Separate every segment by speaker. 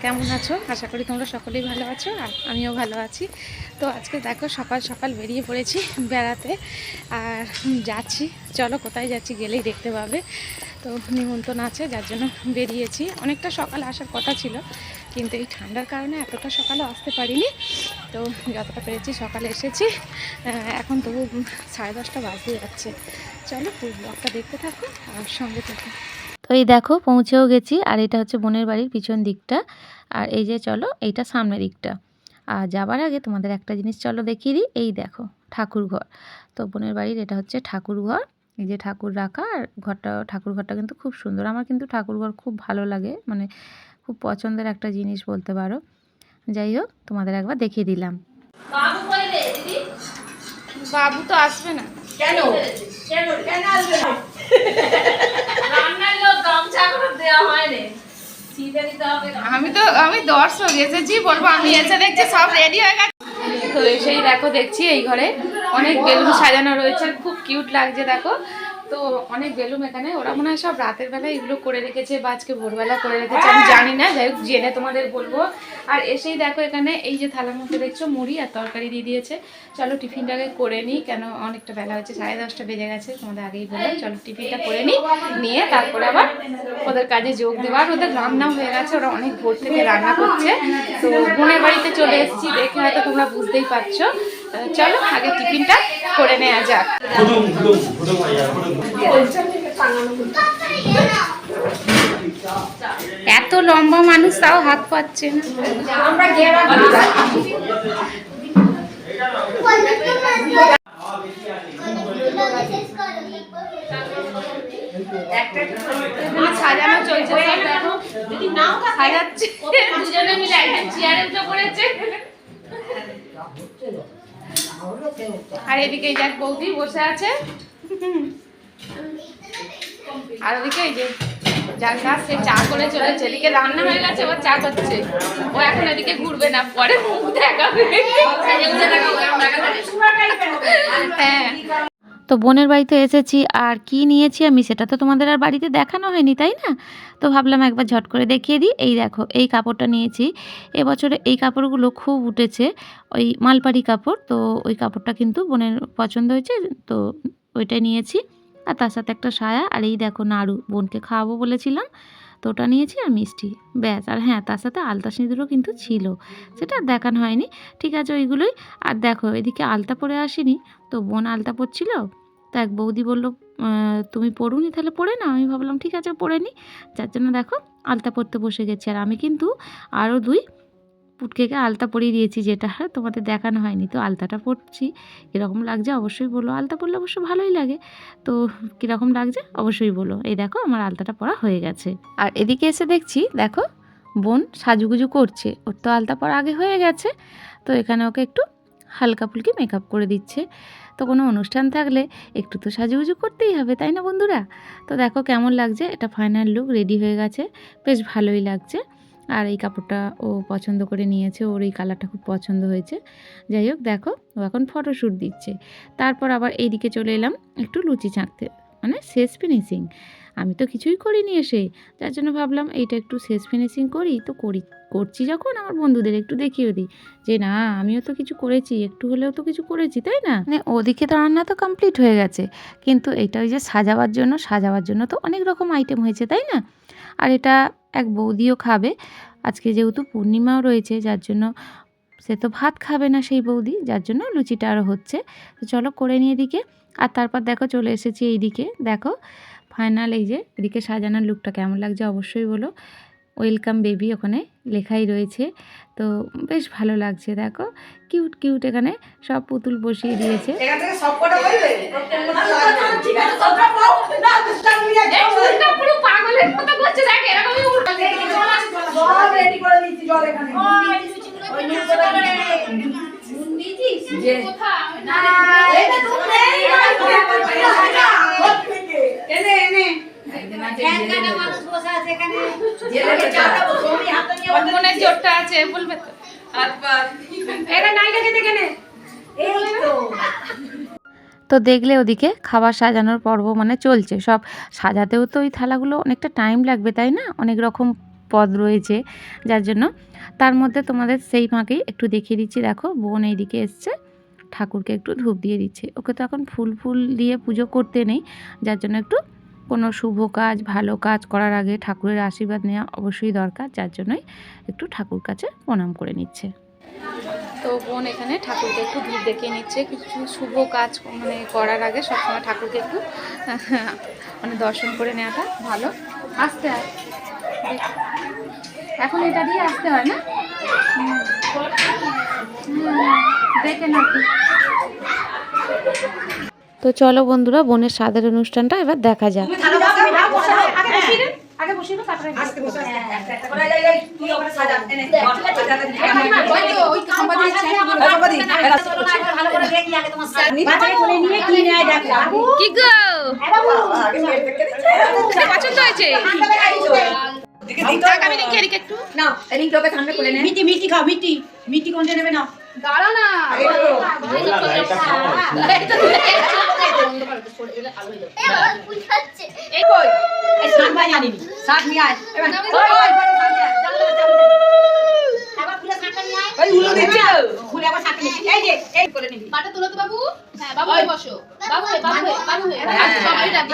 Speaker 1: কেমন আছো? আশা করি তোমরা সকলেই ভালো আছো, আর আমিও ভালো আছি। তো আজকে দেখো সকাল সকাল বেরিয়ে পড়েছি বেড়াতে, আর যাচ্ছি। চলো কোথায় যাচ্ছি গেলেই দেখতে পাবে। তো নিমন্ত্রণ আছে, যার জন্য বেরিয়েছি। অনেকটা সকাল আসার কথা ছিল, কিন্তু এই ঠান্ডার কারণে এতটা সকালে আসতে পারিনি। তো যতটা পেরেছি সকালে এসেছি। এখন তবু 10:30 বাজতে যাচ্ছে। চলো পুরো ব্লগটা দেখতে থাকো আর সঙ্গে থাকো।
Speaker 2: তো এই দেখো পৌঁছেও গেছি, আর এটা হচ্ছে বোনের বাড়ির পিছন দিকটা, আর এই যে চলো এইটা সামনের দিকটা। আর যাবার আগে তোমাদের একটা জিনিস চলো দেখিয়ে দিই। এই দেখো ঠাকুর ঘর। তো বোনের বাড়ির এটা হচ্ছে ঠাকুর ঘর। এই যে ঠাকুর রাখা, আর ঠাকুর ঘরটা কিন্তু খুব সুন্দর। আমার কিন্তু ঠাকুর ঘর খুব ভালো লাগে, মানে খুব পছন্দের একটা জিনিস বলতে পারো। যাই হোক তোমাদের একবার দেখিয়ে দিলাম।
Speaker 1: বাবু তো আসবে না
Speaker 3: কেন? কেন আসবে না? রান্নার লোক গামছা করে দেওয়া হয়নি।
Speaker 1: আমি দর্শক এসেছি, বলবো আমি এসে দেখছি সব রেডি হয়ে গেছে। তো এসেই দেখো দেখছি এই ঘরে অনেক বেলুন সাজানো রয়েছে, খুব কিউট লাগছে দেখো। তো অনেক বেলুন এখানে, ওরা মনে হয় সব রাতের বেলা এগুলো করে রেখেছে বা আজকে ভোরবেলা করে রেখেছে, আমি জানি না। যাই হোক জেনে তোমাদের বলবো। আর এসেই দেখো এখানে এই যে থালার মধ্যে দেখছো মুড়ি আর তরকারি দিয়ে দিয়েছে। চলো টিফিনটাকে করে নিই, কেন অনেকটা বেলা হচ্ছে, 10:30 বেজে গেছে। তোমাদের আগেই বললাম চলো টিফিনটা করে নিই, নিয়ে তারপরে আবার ওদের কাজে যোগ দেওয়া। আর ওদের রান্নাও হয়ে গেছে, ওরা অনেক ভোর থেকে রান্না করছে। তো বোনের বাড়িতে চলে এসেছি, দেখে হয়তো তোমরা বুঝতেই পারছো। চলো আগে টিফিনটা করে নেওয়া যাক। এত লম্বা মানুষ তাও হাত পাচ্ছে না। সাজানো চলছে, সাজাচ্ছে দুজনে মিলে, একজন চেয়ারে উঠে পড়েছে। আর এদিকে এই যাক বৌদি বসে আছে, আর ওদিকে এই যে যার কাজ সে চা করে চলেছে। এদিকে রান্না হয়ে গেছে, ও চা করছে। ও এখন এদিকে ঘুরবে না, পরে মুখ দেখাবে। হ্যাঁ,
Speaker 2: তো বোনের বাড়িতে এসেছি, আর কি নিয়েছি আমি সেটা তো তোমাদের আর বাড়িতে দেখানো হয়নি, তাই না? তো ভাবলাম একবার ঝট করে দেখিয়ে দিই। এই দেখো এই কাপড়টা নিয়েছি। এবছরে এই কাপড়গুলো খুব উঠেছে, ওই মালপাড়ি কাপড়। তো ওই কাপড়টা কিন্তু বোনের পছন্দ হয়েছে, তো ওইটাই নিয়েছি। আর তার সাথে একটা সায়া, আর এই দেখো নাড়ু, বোনকে খাওয়াবো বলেছিলাম, তো ওটা নিয়েছি, আর মিষ্টি, ব্যাস। আর হ্যাঁ, তার সাথে আলতা সিঁদুরও কিন্তু ছিল, সেটা আর দেখানো হয়নি। ঠিক আছে ওইগুলোই। আর দেখো এদিকে আলতা পরে আসিনি, তো বোন আলতা পরছিল। তো এক বৌদি বললো তুমি পড়ুনি, তাহলে পড়ে না। আমি ভাবলাম ঠিক আছে পড়ে নি, যার জন্য দেখো আলতা পরতে বসে গেছি। আর আমি কিন্তু আরও দুই পুটকেকে আলতা পরিয়ে দিয়েছি, যেটা তোমাদের দেখানো হয়নি। তো আলতাটা পরছি, কীরকম লাগছে অবশ্যই বলো। আলতা পরলে অবশ্য ভালোই লাগে, তো কীরকম লাগছে অবশ্যই বলো। এই দেখো আমার আলতাটা পরা হয়ে গেছে। আর এদিকে এসে দেখছি দেখো বোন সাজুগুজু করছে, ওর তো আলতা পরা আগে হয়ে গেছে। তো এখানে ওকে একটু হালকা ফুলকি মেকআপ করে দিচ্ছে। তো কোনো অনুষ্ঠান থাকলে একটু তো সাজুগুজু করতেই হবে, তাই না বন্ধুরা? তো দেখো কেমন লাগছে, এটা ফাইনাল লুক রেডি হয়ে গেছে, বেশ ভালোই লাগছে। আর এই কাপড়টা ও পছন্দ করে নিয়েছে, ওর এই কালারটা খুব পছন্দ হয়েছে। যাই হোক দেখো ও এখন ফটোশ্যুট দিচ্ছে। তারপর আবার এইদিকে চলে এলাম একটু লুচি ছাঁকতে, মানে শেষ ফিনিশিং। আমি তো কিছুই করিনি এসে, যার জন্য ভাবলাম এইটা একটু শেষ ফিনিশিং করি। তো করছি যখন আমার বন্ধুদের একটু দেখিয়ে দিই যে না আমিও তো কিছু করেছি, একটু হলেও তো কিছু করেছি, তাই না? মানে ওদিকে তো রান্না তো কমপ্লিট হয়ে গেছে, কিন্তু এটা ওই যে সাজাবার জন্য তো অনেক রকম আইটেম হয়েছে, তাই না? আর এটা এক বৌদিও খাবে আজকে, যেহেতু পূর্ণিমাও রয়েছে, যার জন্য সে তো ভাত খাবে না সেই বৌদি, যার জন্য লুচিটা আরও হচ্ছে। তো চলো করে নিয়ে এদিকে। আর তারপর দেখো চলে এসেছি এইদিকে, দেখো ফাইনাল এই যে এদিকে সাজানোর লুকটা কেমন লাগছে অবশ্যই বলো। ওয়েলকাম বেবি ওখানে লেখাই রয়েছে, তো বেশ ভালো লাগছে। দেখো কিউট কিউট এখানে সব পুতুল বসিয়ে দিয়েছে।
Speaker 1: জোরটা আছে বলবে তো।
Speaker 2: তো দেখলে ওদিকে খাবার সাজানোর পর্ব মানে চলছে, সব সাজাতেও তো ওই থালাগুলো অনেকটা টাইম লাগবে, তাই না? অনেক রকম পদ রয়েছে, যার জন্য তার মধ্যে তোমাদের সেই ফাঁকেই একটু দেখিয়ে দিচ্ছি। দেখো বোন এইদিকে এসছে, ঠাকুরকে একটু ধূপ দিয়ে দিচ্ছে। ওকে তো এখন ফুল দিয়ে পুজো করতে নেই, যার জন্য একটু কোনো শুভ কাজ ভালো কাজ করার আগে ঠাকুরের আশীর্বাদ নেওয়া অবশ্যই দরকার, যার জন্যই একটু ঠাকুর কাছে প্রণাম করে নিচ্ছে।
Speaker 1: তো বোন এখানে ঠাকুরকে একটু ধূপ দেখিয়ে নিচ্ছে। কিছু শুভ কাজ মানে করার আগে সবসময় ঠাকুরকে একটু মানে দর্শন করে নেওয়াটা ভালো। আসতে হয়, এখন এটা দিয়ে আসতে হয় না, দেখে না।
Speaker 2: তো চলো বন্ধুরা, বোনের স্বাদের অনুষ্ঠানটা এবার দেখা যাক।
Speaker 1: কি গো পছন্দ হয়েছে? একটু
Speaker 3: না এদিকে লোকে সামনে কোলে নে মিটি খাও মিটি কোনটা নেবে না
Speaker 1: দাঁড়া না,
Speaker 3: এই কই এই সাত ভাই জানি সাত নিয়ে আয় এবার ফুলে সাতটা নিয়ে আয় ওই উলো দিচ্ছে ফুলে আবার সাতটা নিয়ে এই যে এই করে নিবি
Speaker 1: পাটা তুলো তো বাবু। হ্যাঁ বাবু বসো, বাবু সবাই ডাকি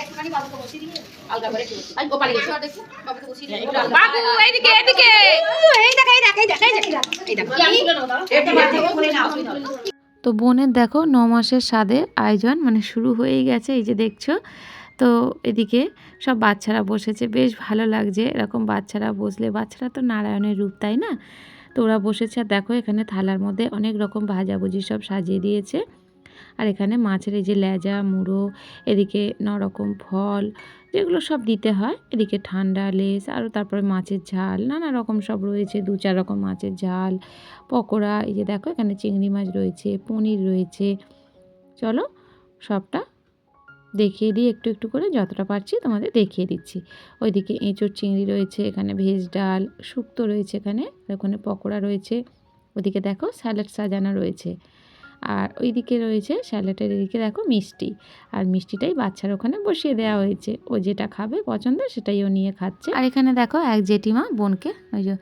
Speaker 1: একটুখানি বাবুকে বসিয়ে দিয়ে আলগা করে আই ও পালিয়ে গেছে দেখো বাবুকে বসিয়ে দিয়ে বাবু এইদিকে এই দেখ
Speaker 3: এটা বাদ দিয়ে করে নাও।
Speaker 2: তো বোনের দেখো 9 মাসের স্বাদের আয়োজন মানে শুরু হয়েই গেছে, এই যে দেখছো। তো এদিকে সব বাচ্চারা বসেছে, বেশ ভালো লাগছে এরকম বাচ্চারা বসলে। বাচ্চারা তো নারায়ণের রূপ, তাই না? তো ওরা বসেছে। আর দেখো এখানে থালার মধ্যে অনেক রকম ভাজাভুজি সব সাজিয়ে দিয়েছে। আর এখানে মাছের এই যে লেজা মুড়ো, এদিকে 9 রকম ফল যেগুলো সব দিতে হয়, এদিকে ঠান্ডা লেস, আরও তারপরে মাছের ঝাল, নানা রকম সব রয়েছে, 2-4 রকম মাছের ঝাল, পকোড়া। এই যে দেখো এখানে চিংড়ি মাছ রয়েছে, পনির রয়েছে। চলো সবটা দেখিয়ে দিই একটু একটু করে, যতটা পারছি তোমাদের দেখিয়ে দিচ্ছি। ওইদিকে এঁচোড় চিংড়ি রয়েছে, এখানে ভেজ ডাল, শুক্তো রয়েছে, ওখানে পকোড়া রয়েছে। ওদিকে দেখো স্যালাড সাজানো রয়েছে। আর ওইদিকে রয়েছে স্যালাডের এদিকে দেখো মিষ্টি, আর মিষ্টিটাই বাচ্চার ওখানে বসিয়ে দেওয়া হয়েছে। ও যেটা খাবে পছন্দ সেটাই ও নিয়ে খাচ্ছে। আর এখানে দেখো এক জেঠিমা বোনকে ওই যে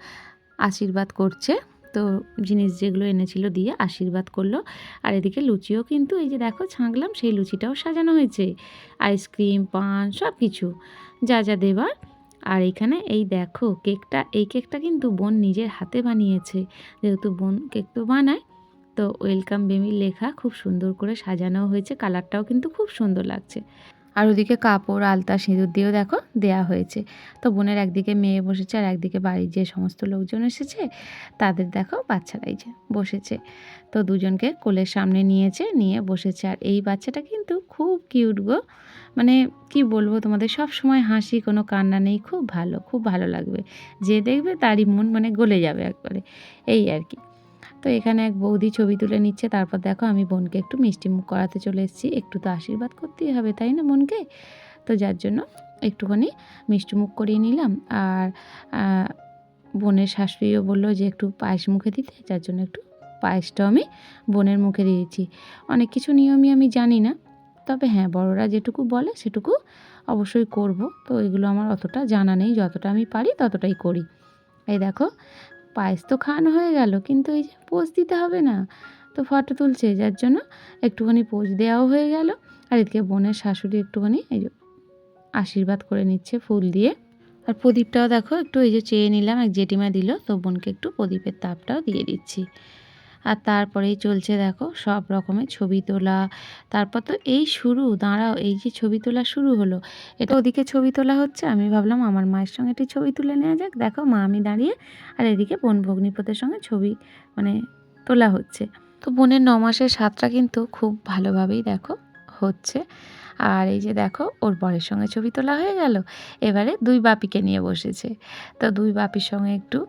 Speaker 2: আশীর্বাদ করছে, তো জিনিস যেগুলো এনেছিল দিয়ে আশীর্বাদ করলো। আর এদিকে লুচিও কিন্তু এই যে দেখো ছাঁকলাম, সেই লুচিটাও সাজানো হয়েছে, আইসক্রিম, পান, সব কিছু যা যা দেবার। আর এইখানে এই দেখো কেকটা, এই কেকটা কিন্তু বোন নিজের হাতে বানিয়েছে, যেহেতু বোন কেক তো বানায়। তো ওয়েলকাম বেবি লেখা খুব সুন্দর করে সাজানো হয়েছে, কালারটাও কিন্তু খুব সুন্দর লাগছে। আর ওদিকে কাপড়, আলতা, সিঁদুর দিয়েও দেখো দেয়া হয়েছে। তো বোনের একদিকে মেয়ে বসেছে, আর একদিকে বাড়ির যে সমস্ত লোকজন এসেছে তাদের দেখো বাচ্চারাই যে বসেছে। তো দুজনকে কোলের সামনে নিয়ে বসেছে। আর এই বাচ্চাটা কিন্তু খুব কিউট গো, মানে কি বলবো তোমাদের, সব সময় হাসি, কোনো কান্না নেই, খুব ভালো লাগবে। যে দেখবে তারই মন মানে গলে যাবে একবারে, এই আর কি। তো এখানে এক বৌদি ছবি তুলে নিচ্ছে। তারপর দেখো আমি বোনকে একটু মিষ্টি মুখ করাতে চলে এসেছি, একটু তো আশীর্বাদ করতেই হবে, তাই না বোনকে? তো যার জন্য একটুখানি মিষ্টি মুখ করিয়ে নিলাম। আর বোনের শাশুড়িও বললো যে একটু পায়েস মুখে দিতে, যার জন্য একটু পায়েসটাও আমি বোনের মুখে দিয়েছি। অনেক কিছু নিয়মই আমি জানি না, তবে হ্যাঁ বড়রা যেটুকু বলে সেটুকু অবশ্যই করব। তো এগুলো আমার অতটা জানা নেই, যতটা আমি পারি ততটাই করি। এই দেখো পায়েস তো খাওয়ানো হয়ে গেল, কিন্তু এই যে পোজ দিতে হবে না, তো ফটো তুলছে, যার জন্য একটুখানি পোজ দেওয়াও হয়ে গেল। আর এদিকে বোনের শাশুড়ি একটুখানি এই যে আশীর্বাদ করে নিচ্ছে ফুল দিয়ে। আর প্রদীপটাও দেখো একটু এই যে চেয়ে নিলাম, এক জেঠিমা দিল, তো বোনকে একটু প্রদীপের তাপটাও দিয়ে দিচ্ছি। আর তারপরেই চলছে দেখো সব রকমের ছবি তোলা। তারপর তো এই শুরু, দাঁড়াও, এই যে ছবি তোলা শুরু হলো, এটা ওদিকে ছবি তোলা হচ্ছে। আমি ভাবলাম আমার মায়ের সঙ্গে একটি ছবি তুলে নেওয়া যাক। দেখো মা আমি দাঁড়িয়ে, আর এদিকে বোন ভগ্নিপতির সঙ্গে ছবি মানে তোলা হচ্ছে। তো বোনের 9 মাসের স্বাদটা কিন্তু খুব ভালোভাবেই দেখো হচ্ছে। আর এই যে দেখো ওর বরের সঙ্গে ছবি তোলা হয়ে গেল, এবারে 2 বাপিকে নিয়ে বসেছে। তো 2 বাপির সঙ্গে একটু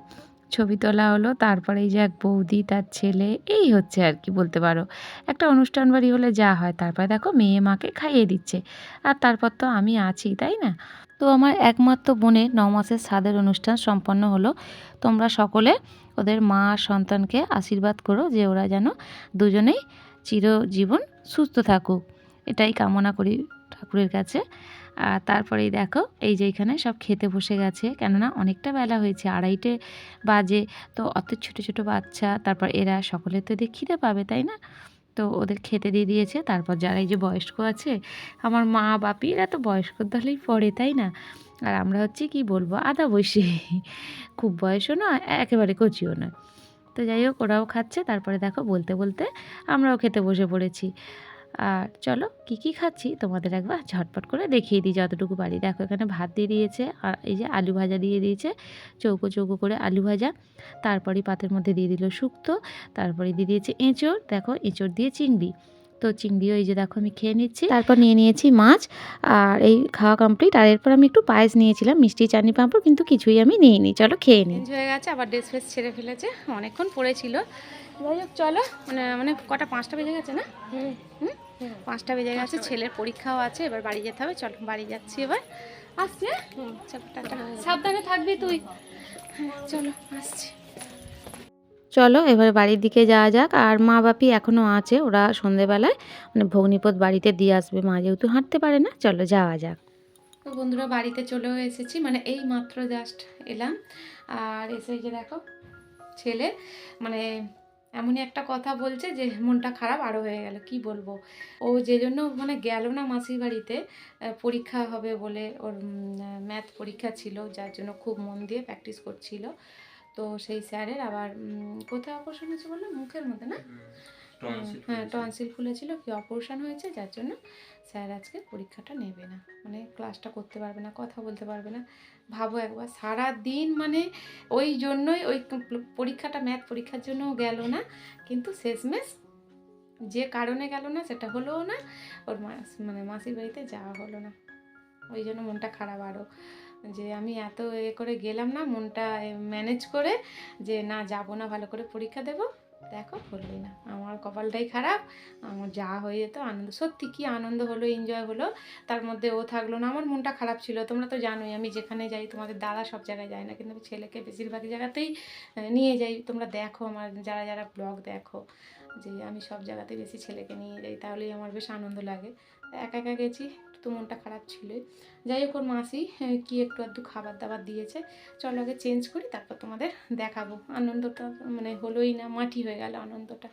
Speaker 2: ছবি তোলা হলো। তারপরে এই যে এক বৌদি, তার ছেলে, এই হচ্ছে আর কি বলতে পারো একটা অনুষ্ঠান বাড়ি হলে যা হয়। তারপরে দেখো মেয়ে মাকে খাইয়ে দিচ্ছে, আর তারপর তো আমি আছি, তাই না? তো আমার একমাত্র বোনের 9 মাসের স্বাদের অনুষ্ঠান সম্পন্ন হলো। তোমরা সকলে ওদের মা সন্তানকে আশীর্বাদ করো যে ওরা যেন দুজনেই চিরজীবন সুস্থ থাকুক, এটাই কামনা করি ঠাকুরের কাছে। আর তারপরেই দেখো এই যে এখানে সব খেতে বসে গেছে, কেননা অনেকটা বেলা হয়েছে, 2:30 বাজে। তো অত ছোট ছোট বাচ্চা, তারপর এরা সকলে তো এদের খিদে পাবে, তাই না? তো ওদের খেতে দিয়ে দিয়েছে। তারপর যারা এই যে বয়স্ক আছে, আমার মা বাপি, এরা তো বয়স্ক দলেই পড়ে, তাই না? আর আমরা হচ্ছে কি বলবো, আধা বয়সী, খুব বয়সও না, একেবারে কচিও না। তো যাই হোক, ওরাও খাচ্ছে। তারপরে দেখো বলতে বলতে আমরাও খেতে বসে পড়েছি। আর চলো কি কি খাচ্ছি তোমাদের একবার ঝটপট করে দেখিয়ে দিই যতটুকু পারি। দেখো এখানে ভাত দিয়ে দিয়েছে, আর এই যে আলু ভাজা দিয়ে দিয়েছে, চৌকো চৌকো করে আলু ভাজা। তারপরে পাতের মধ্যে দিয়ে দিল শুক্তো, তারপরে দিয়ে দিয়েছে এঁচড়, দেখো এঁচড় দিয়ে চিংড়ি। তো চিংড়িও এই যে দেখো আমি খেয়ে নিচ্ছি। তারপর নিয়ে নিয়েছি মাছ, আর এই খাওয়া কমপ্লিট। আর এরপর আমি একটু পায়েস নিয়েছিলাম, মিষ্টি চাটনি পাঁপড়, কিন্তু কিছুই আমি নিইনি। চলো খেয়ে নিই।
Speaker 1: চেঞ্জ হয়ে গেছে, আবার ড্রেস ফ্রেস ছেড়ে ফেলেছে, অনেকক্ষণ পড়েছিল। যাই হোক চলো, মানে কটা 5টা বেজে গেছে না? হুম, 5টা বেজে গেছে, ছেলের পরীক্ষাও আছে, এবার বাড়ি যেতে হবে। চলো বাড়ি যাচ্ছি এবার, আসছি। চলো টাটা, সাবধানে থাকবি তুই। হ্যাঁ চলো আসছি।
Speaker 2: চলো এবার বাড়ির দিকে যাওয়া যাক। আর মা বাপি এখনও আছে, ওরা সন্ধেবেলায় মানে ভগ্নিপথ বাড়িতে দিয়ে আসবে, মা যেহেতু হাঁটতে পারে না। চলো যাওয়া যাক।
Speaker 1: তো বন্ধুরা বাড়িতে চলেও এসেছি, মানে এই মাত্র জাস্ট এলাম। আর এসে যে দেখো ছেলে মানে এমনই একটা কথা বলছে যে মনটা খারাপ আরও হয়ে গেল, কি বলবো। ও যে জন্য মানে গেল না মাসির বাড়িতে, পরীক্ষা হবে বলে, ওর ম্যাথ পরীক্ষা ছিল, যার জন্য খুব মন দিয়ে প্র্যাকটিস করছিল। তো সেই স্যারের আবার কোথায় অপারেশন হয়েছে বললো, মুখের মধ্যে না? হ্যাঁ টনসিল ফুলেছিল, কি অপারেশন হয়েছে, যার জন্য স্যার আজকে পরীক্ষাটা নেবে না, মানে ক্লাসটা করতে পারবে না, কথা বলতে পারবে না। ভাবো একবার, সারা দিন মানে ওই জন্যই ওই পরীক্ষাটা ম্যাথ পরীক্ষার জন্য গেল না, কিন্তু শেষমেশ যে কারণে গেল না সেটা হলোও না, ওর মানে মাসির বাড়িতে যাওয়া হলো না। ওই জন্য মনটা খারাপ আরও, যে আমি এত করে গেলাম না, মনটা ম্যানেজ করে যে না যাব না, ভালো করে পরীক্ষা দেব। দেখো হলোই না, আমার কপালটাই খারাপ। আমার যা হয়ে যেত আনন্দ, সত্যি কি আনন্দ হলো, এনজয় হলো, তার মধ্যে ও থাকলো না, আমার মনটা খারাপ ছিল। তোমরা তো জানোই আমি যেখানে যাই, তোমাদের দাদা সব জায়গায় যায় না, কিন্তু আমি ছেলেকে বেশিরভাগ জায়গাতেই নিয়ে যাই। তোমরা দেখো আমার যারা যারা ব্লগ দেখো, যে আমি সব জায়গাতে বেশি ছেলেকে নিয়ে যাই, তাহলেই আমার বেশ আনন্দ লাগে। একা একা গেছি, তো মনটা খারাপ ছিলই। যাই হোক, ওর মাসি কি একটু আধটু খাবার দাবার দিয়েছে। চলো আগে চেঞ্জ করি, তারপর তোমাদের দেখাবো। আনন্দটা মানে হলোই না, মাটি হয়ে গেল আনন্দটা,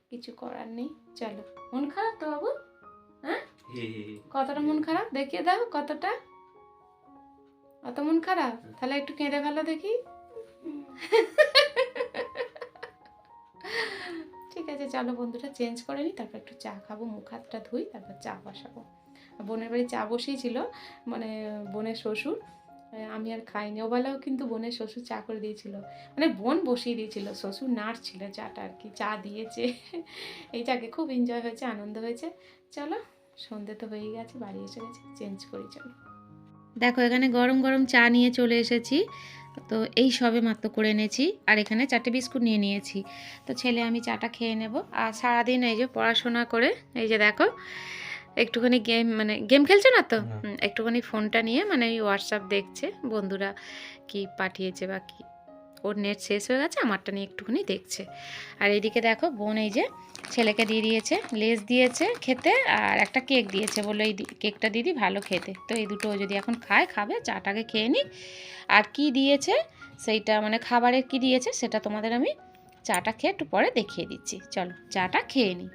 Speaker 1: কিছু করার নেই। চলো, মন খারাপ তো বাবু? হ্যাঁ কতটা মন খারাপ দেখিয়ে দাও, কতটা, অত মন খারাপ? তাহলে একটু কেঁদে ফেলো দেখি। ঠিক আছে চলো বন্ধুরা, চেঞ্জ করে নিই, তারপর একটু চা খাবো, মুখ হাতটা ধুই, তারপর চা বসাবো। বোনের বাড়ি চা বসিয়েছিল, মানে বোনের শ্বশুর, আমি আর খাইনি। ওবেলাও কিন্তু বোনের শ্বশুর চা করে দিয়েছিল, মানে বোন বসিয়ে দিয়েছিল, শ্বশুর নাড় ছিল চাটা আর কি, চা দিয়েছে। এই চাকে খুব এনজয় হয়েছে, আনন্দ হয়েছে। চলো সন্ধে তো হয়ে গেছে, বাড়ি এসে গেছে, চেঞ্জ করি চলো। দেখো এখানে গরম গরম চা নিয়ে চলে এসেছি, তো এই সবে মাত্র করে এনেছি। আর এখানে 4টে বিস্কুট নিয়ে নিয়েছি। তো ছেলে আমি চাটা খেয়ে নেব। আর সারাদিন এই যে পড়াশোনা করে, এই যে দেখো একটুখানি গেম খেলছে না তো, একটুখানি ফোনটা নিয়ে মানে ওই হোয়াটসঅ্যাপ দেখছে, বন্ধুরা কি পাঠিয়েছে বা কি, ওর নেট শেষ হয়ে গেছে, আমারটা নিয়ে একটুখানি দেখছে। আর এইদিকে দেখো বোন এই যে ছেলেকে দিয়ে দিয়েছে, লেস দিয়েছে খেতে, আর একটা কেক দিয়েছে, বললো এই কেকটা দিদি ভালো খেতে। তো এই দুটো যদি এখন খাবে, চাটাকে খেয়ে নিক। আর কি দিয়েছে সেইটা, মানে খাবারের কি দিয়েছে সেটা তোমাদের আমি চাটা খেয়ে একটু পরে দেখিয়ে দিচ্ছি। চলো চাটা খেয়ে নিই।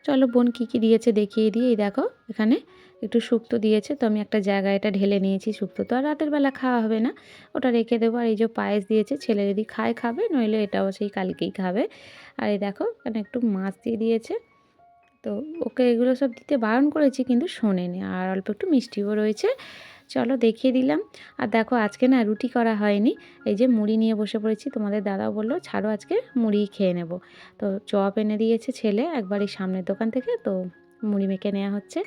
Speaker 1: চলো বোন কী কী দিয়েছে দেখিয়ে দিই। এই দেখো এখানে একটু শুক্তো দিয়েছে, তো আমি একটা জায়গায় এটা ঢেলে নিয়েছি। শুক্তো তো আর রাতের বেলা খাওয়া হবে না, ওটা রেখে দেবো। আর এই যে পায়েস দিয়েছে, ছেলে যদি খাবে, নইলে এটাও সেই কালকেই খাবে। আর এই দেখো এখানে একটু মাছ দিয়ে দিয়েছে, তো ওকে এগুলো সব দিতে বারণ করেছি কিন্তু শোনেনি। আর অল্প একটু মিষ্টিও রয়েছে, চলো দেখিয়ে দিলাম। আর দেখো আজকে না রুটি করা হয়নি, এই যে মুড়ি নিয়ে বসে পড়েছি। তোমাদের দাদাও বললো ছাড়ো আজকে মুড়ি খেয়ে নেব। তো চপ এনে দিয়েছে ছেলে একবার এই সামনের দোকান থেকে, তো মুড়ি মেখে নেওয়া হচ্ছে।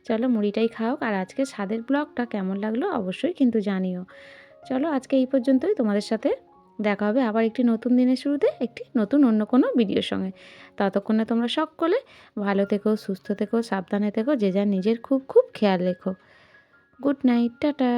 Speaker 1: চলো মুড়িটাই খাওক। আর আজকে স্বাদের ব্লগটা কেমন লাগলো অবশ্যই কিন্তু জানিও। চলো আজকে এই পর্যন্তই, তোমাদের সাথে দেখা হবে আবার একটি নতুন দিনের শুরুতে, একটি নতুন অন্য কোনো ভিডিওর সঙ্গে। ততক্ষণে তোমরা সকলে ভালো থেকো, সুস্থ থেকো, সাবধানে থেকো, যে যার নিজের খুব খুব খেয়াল রেখো। Good night, tata.